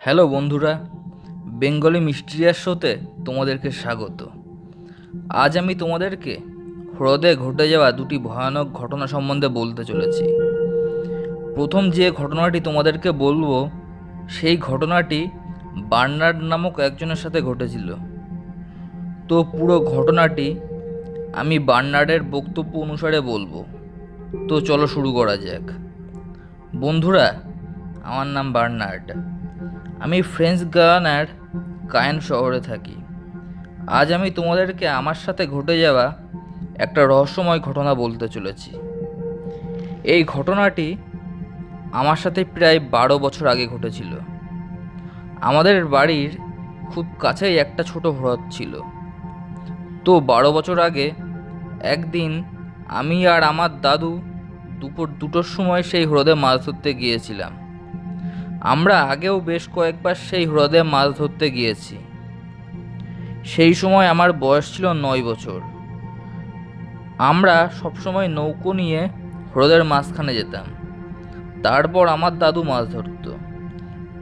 Hello বন্ধুরা, Bengali mysterious শোতে তোমাদেরকে স্বাগত। আজ আমি তোমাদেরকে হ্রদে ঘটে যাওয়া দুটি ভয়ানক ঘটনা সম্বন্ধে বলতে চলেছি। প্রথম যে ঘটনাটি তোমাদেরকে বলবো, সেই ঘটনাটি বার্নার্ড নামক একজনের সাথে ঘটেছিল। তো পুরো ঘটনাটি আমি বার্নার্ডের বক্তব্য অনুসারে বলবো। তো চলো শুরু করা যাক। বন্ধুরা, আমার নাম বার্নার্ড। আমি ফ্রেঞ্চ গায়ানার কায়েন শহরে থাকি। আজ আমি তোমাদেরকে আমার সাথে ঘটে যাওয়া একটা রহস্যময় ঘটনা বলতে চলেছি। এই ঘটনাটি আমার সাথে প্রায় 12 বছর আগে ঘটেছিল। আমাদের বাড়ির খুব কাছেই একটা ছোট হ্রদ ছিল। তো 12 বছর আগে একদিন আমি আর আমার দাদু দুপুর 2টোর সময় সেই হ্রদে মাছ ধরতে গিয়েছিলাম। আমরা আগেও বেশ কয়েকবার সেই হ্রদে মাছ ধরতে গিয়েছি। সেই সময় আমার বয়স ছিল 9 বছর। আমরা সবসময় নৌকো নিয়ে হ্রদের মাঝখানে যেতাম। তারপর আমার দাদু মাছ ধরত।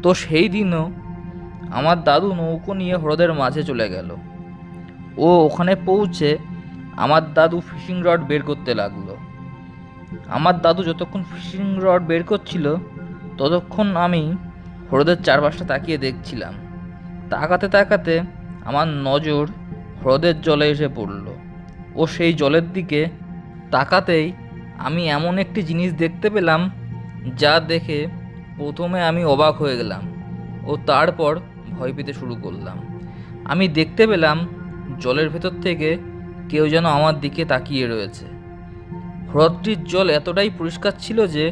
তো সেই দিনও আমার দাদু নৌকো নিয়ে হ্রদের মাঝে চলে গেল। ও ওখানে পৌঁছে আমার দাদু ফিশিং রড বের করতে লাগলো। আমার দাদু যতক্ষণ ফিশিং রড বের করছিল, ততক্ষণ আমি হ্রদের চারপাশটা তাকিয়ে দেখছিলাম। তাকাতে তাকাতে আমার নজর হ্রদের জলে এসে পড়ল। ও সেই জলের দিকে তাকাতেই আমি এমন একটি জিনিস দেখতে পেলাম, যা দেখে প্রথমে আমি অবাক হয়ে গেলাম ও তারপর ভয় পেতে শুরু করলাম। আমি দেখতে পেলাম জলের ভেতর থেকে কেউ যেন আমার দিকে তাকিয়ে রয়েছে। হ্রদটির জল এতটাই পরিষ্কার ছিল যে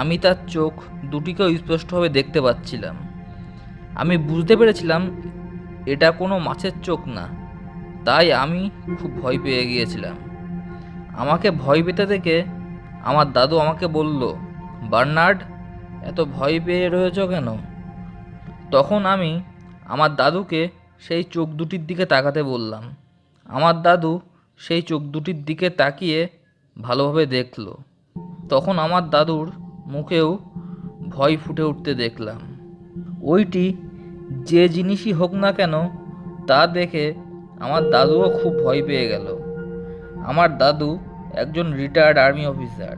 আমি তার চোখ দুটিকেও স্পষ্টভাবে দেখতে পাচ্ছিলাম। আমি বুঝতে পেরেছিলাম এটা কোনো মাছের চোখ না। তাই আমি খুব ভয় পেয়ে গিয়েছিলাম। আমাকে ভয় পেতে দেখে আমার দাদু আমাকে বলল, বার্নার্ড, এত ভয় পেয়ে রয়েছ কেন? তখন আমি আমার দাদুকে সেই চোখ দুটির দিকে তাকাতে বললাম। আমার দাদু সেই চোখ দুটির দিকে তাকিয়ে ভালোভাবে দেখল। তখন আমার দাদুর মুখেও ভয় ফুটে উঠতে দেখলাম। ওইটি যে জিনিসই হোক না কেন, তা দেখে আমার দাদুও খুব ভয় পেয়ে গেল। আমার দাদু একজন রিটায়ার্ড আর্মি অফিসার।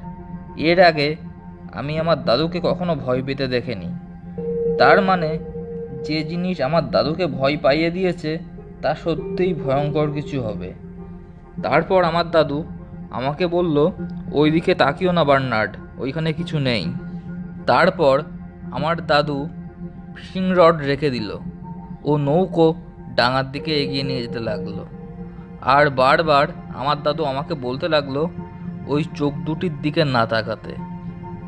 এর আগে আমি আমার দাদুকে কখনো ভয় পেতে দেখিনি। তার মানে যে জিনিস আমার দাদুকে ভয় পাইয়ে দিয়েছে তা সত্যিই ভয়ঙ্কর কিছু হবে। তারপর আমার দাদু আমাকে বলল, ওই দিকে তাকিও না বার্নার্ড, ওইখানে কিছু নেই। তারপর আমার দাদু ফিশিং রড রেখে দিল ও নৌকো ডাঙার দিকে এগিয়ে নিয়ে যেতে লাগলো। আর বারবার আমার দাদু আমাকে বলতে লাগলো ওই চোখ দুটির দিকে না তাকাতে।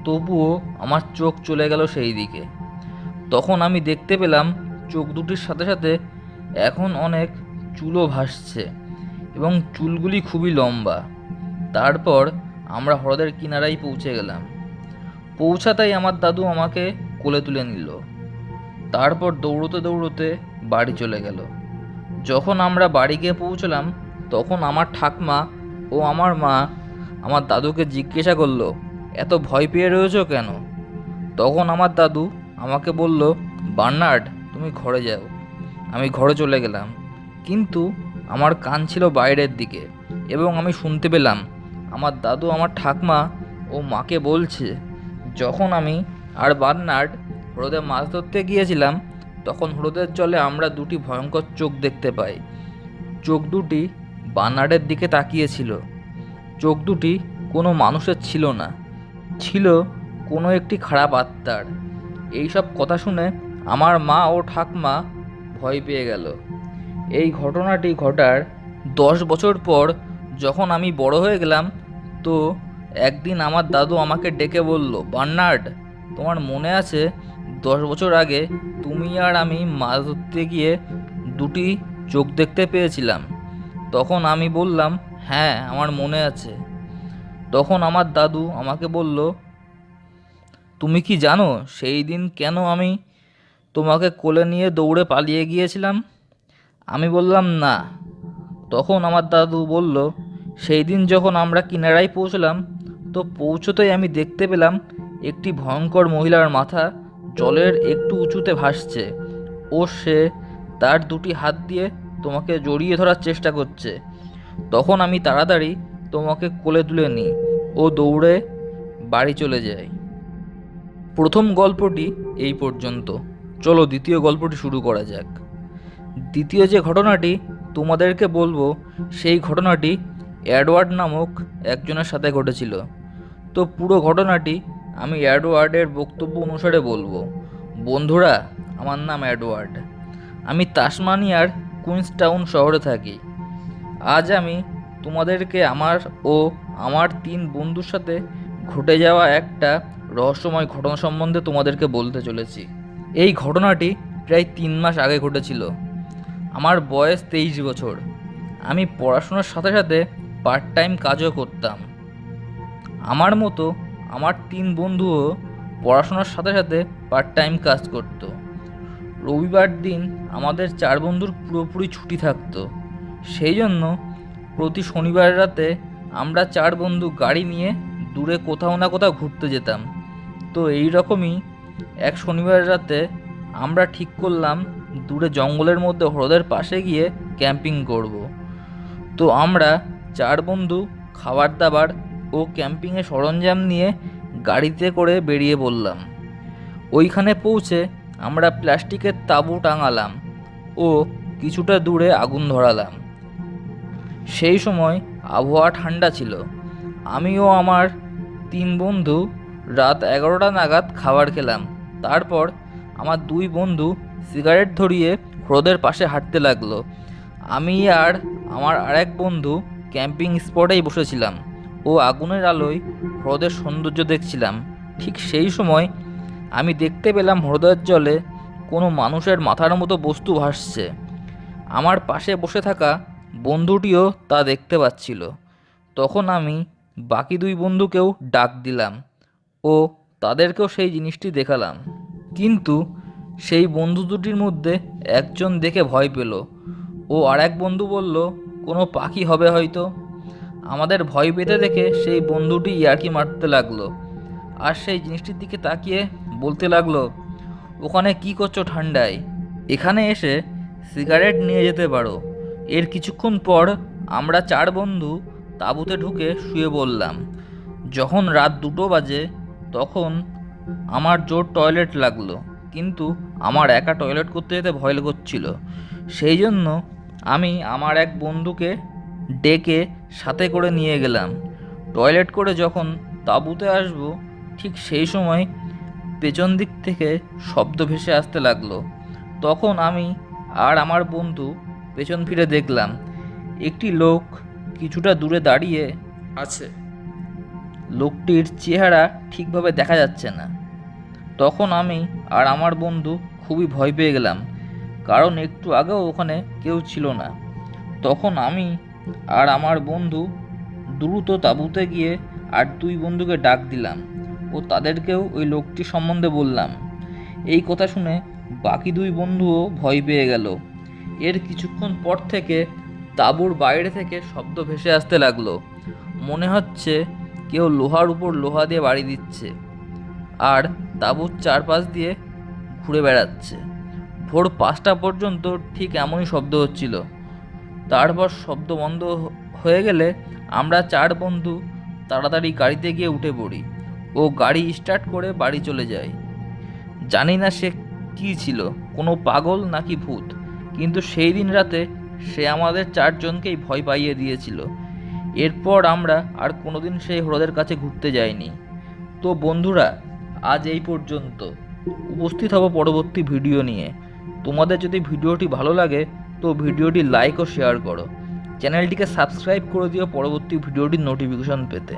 তবুও আমার চোখ চলে গেল সেই দিকে। তখন আমি দেখতে পেলাম চোখ দুটির সাথে সাথে এখন অনেক চুলও ভাসছে এবং চুলগুলি খুবই লম্বা। তারপর আমরা হ্রদের কিনারায় পৌঁছে গেলাম। পৌঁছাতেই আমার দাদু আমাকে কোলে তুলে নিল। তারপর দৌড়তে দৌড়তে বাড়ি চলে গেল। যখন আমরা বাড়ি গিয়ে পৌঁছলাম, তখন আমার ঠাকমা ও আমার মা আমার দাদুকে জিজ্ঞাসা করলো, এত ভয় পেয়ে রয়েছো কেন? তখন আমার দাদু আমাকে বলল, বার্নার্ড, তুমি ঘরে যাও। আমি ঘরে চলে গেলাম, কিন্তু আমার কান ছিল বাইরের দিকে এবং আমি শুনতে পেলাম আমার দাদু আমার ঠাকমা ও মাকে বলছে, যখন আমি আর বার্নার্ড হ্রদে মাছ ধরতে গিয়েছিলাম, তখন হ্রদের জলে আমরা দুটি ভয়ঙ্কর চোখ দেখতে পাই। চোখ দুটি বার্নার্ডের দিকে তাকিয়েছিল। চোখ দুটি কোনো মানুষের ছিল না, ছিল কোনো একটি খারাপ আত্মার। এইসব কথা শুনে আমার মা ও ঠাকমা ভয় পেয়ে গেল। এই ঘটনাটি ঘটার 10 বছর পর যখন আমি বড় হয়ে গেলাম, তো একদিন আমার দাদু আমাকে ডেকে বলল, বার্নার্ড, তোমার মনে আছে 10 বছর আগে তুমি আর আমি মাছ ধরতে গিয়ে দুটি চোখ দেখতে পেয়েছিলাম? তখন আমি বললাম, হ্যাঁ, আমার মনে আছে। তখন আমার দাদু আমাকে বলল, তুমি কি জানো সেই দিন কেন আমি তোমাকে কোলে নিয়ে দৌড়ে পালিয়ে গিয়েছিলাম? আমি বললাম, না। তখন আমার দাদু বলল, সেই দিন যখন আমরা কিনারায় পৌঁছলাম, তো পৌঁছতেই আমি দেখতে পেলাম একটি ভয়ঙ্কর মহিলার মাথা জলের একটু উঁচুতে ভাসছে ও সে তার দুটি হাত দিয়ে তোমাকে জড়িয়ে ধরার চেষ্টা করছে। তখন আমি তাড়াতাড়ি তোমাকে কোলে তুলে নিই ও দৌড়ে বাড়ি চলে যাই। প্রথম গল্পটি এই পর্যন্ত। চলো দ্বিতীয় গল্পটি শুরু করা যাক। দ্বিতীয় যে ঘটনাটি তোমাদেরকে বলবো সেই ঘটনাটি এডওয়ার্ড নামক একজনের সাথে ঘটেছিল। তো পুরো ঘটনাটি আমি এডওয়ার্ডের বক্তব্য অনুসারে বলবো। বন্ধুরা, আমার নাম এডওয়ার্ড। আমি তাসমানিয়ার কুইন্সটাউন শহরে থাকি। আজ আমি তোমাদেরকে আমার 3 বন্ধুর সাথে ঘটে যাওয়া একটা রহস্যময় ঘটনা সম্বন্ধে তোমাদেরকে বলতে চলেছি। এই ঘটনাটি প্রায় 3 মাস আগে ঘটেছিল। আমার বয়স 23 বছর। আমি পড়াশোনার সাথে সাথে পার্ট টাইম কাজও করতাম। আমার মতো আমার 3 বন্ধুও পড়াশোনার সাথে সাথে পার্ট টাইম কাজ করত। রবিবার দিন আমাদের 4 বন্ধুর পুরোপুরি ছুটি থাকতো। সেই জন্য প্রতি শনিবার রাতে আমরা 4 বন্ধু গাড়ি নিয়ে দূরে কোথাও না কোথাও ঘুরতে যেতাম। তো এই রকমই এক শনিবার রাতে আমরা ঠিক করলাম দূরে জঙ্গলের মধ্যে হ্রদের পাশে গিয়ে ক্যাম্পিং করব। তো আমরা 4 বন্ধু খাবার দাবার ও ক্যাম্পিংয়ের সরঞ্জাম নিয়ে গাড়িতে করে বেরিয়ে পড়লাম। ওইখানে পৌঁছে আমরা প্লাস্টিকের তাঁবু টাঙালাম ও কিছুটা দূরে আগুন ধরালাম। সেই সময় আবহাওয়া ঠান্ডা ছিল। আমি ও আমার 3 বন্ধু রাত 11টা নাগাদ খাবার খেলাম। তারপর আমার 2 বন্ধু সিগারেট ধরিয়ে হ্রদের পাশে হাঁটতে লাগলো। আমি আর আমার আরেক বন্ধু ক্যাম্পিং স্পটেই বসেছিলাম ও আগুনের আলোয় হ্রদের সৌন্দর্য দেখছিলাম। ঠিক সেই সময় আমি দেখতে পেলাম হ্রদের জলে কোনো মানুষের মাথার মতো বস্তু ভাসছে। আমার পাশে বসে থাকা বন্ধুটিও তা দেখতে পাচ্ছিল। তখন আমি বাকি 2 বন্ধুকেও ডাক দিলাম ও তাদেরকেও সেই জিনিসটি দেখালাম। কিন্তু সেই বন্ধু দুটির মধ্যে একজন দেখে ভয় পেল ও আরেক বন্ধু বলল কোনো পাখি হবে হয়তো। আমাদের ভয় পেতে দেখে সেই বন্ধুটি ইয়ার্কি মারতে লাগলো আর সেই জিনিসটির দিকে তাকিয়ে বলতে লাগলো, ওখানে কি করছো ঠান্ডায়? এখানে এসে সিগারেট নিয়ে যেতে পারো। এর কিছুক্ষণ পর আমরা 4 বন্ধু তাঁবুতে ঢুকে শুয়ে পড়লাম। যখন রাত 2টো বাজে তখন আমার জোর টয়লেট লাগলো, কিন্তু আমার একা টয়লেট করতে যেতে ভয় করছিল। সেই জন্য আমি আমার এক বন্ধুকে ডেকে সাথে করে নিয়ে গেলাম। টয়লেট করে যখন তাঁবুতে আসবো ঠিক সেই সময় পেছন দিক থেকে শব্দ ভেসে আসতে লাগলো। তখন আমি আর আমার বন্ধু পেছন ফিরে দেখলাম একটি লোক কিছুটা দূরে দাঁড়িয়ে আছে। লোকটির চেহারা ঠিকভাবে দেখা যাচ্ছে না। তখন আমি আর আমার বন্ধু খুবই ভয় পেয়ে গেলাম, কারণ একটু আগেও ওখানে কেউ ছিল না। তখন আমি আর আমার বন্ধু দ্রুত তাঁবুতে গিয়ে আর 2 বন্ধুকে ডাক দিলাম ও তাদেরকেও ওই লোকটি সম্বন্ধে বললাম। এই কথা শুনে বাকি 2 বন্ধুও ভয় পেয়ে গেল। এর কিছুক্ষণ পর থেকে তাঁবুর বাইরে থেকে শব্দ ভেসে আসতে লাগলো। মনে হচ্ছে কেউ লোহার উপর লোহা দিয়ে বাড়ি দিচ্ছে আর তাঁবুর চারপাশ দিয়ে ঘুরে বেড়াচ্ছে। ভোর 5টা পর্যন্ত ঠিক এমনই শব্দ হচ্ছিল। তারপর শব্দ বন্ধ হয়ে গেলে আমরা 4 বন্ধু তাড়াতাড়ি গাড়িতে গিয়ে উঠে পড়ি ও গাড়ি স্টার্ট করে বাড়ি চলে যাই। জানি না সে কী ছিল, কোনো পাগল নাকি ভূত, কিন্তু সেই দিন রাতে সে আমাদের 4 জনকেই ভয় পাইয়ে দিয়েছিল। এরপর আমরা আর কোনোদিন সেই হ্রদের কাছে ঘুরতে যাইনি। তো বন্ধুরা, আজ এই পর্যন্ত। উপস্থিত হব পরবর্তী ভিডিও নিয়ে। তোমাদের যদি ভিডিওটি ভালো লাগে তো ভিডিওটি লাইক ও শেয়ার করো। চ্যানেলটিকে সাবস্ক্রাইব করে দিও পরবর্তী ভিডিওটির নোটিফিকেশন পেতে।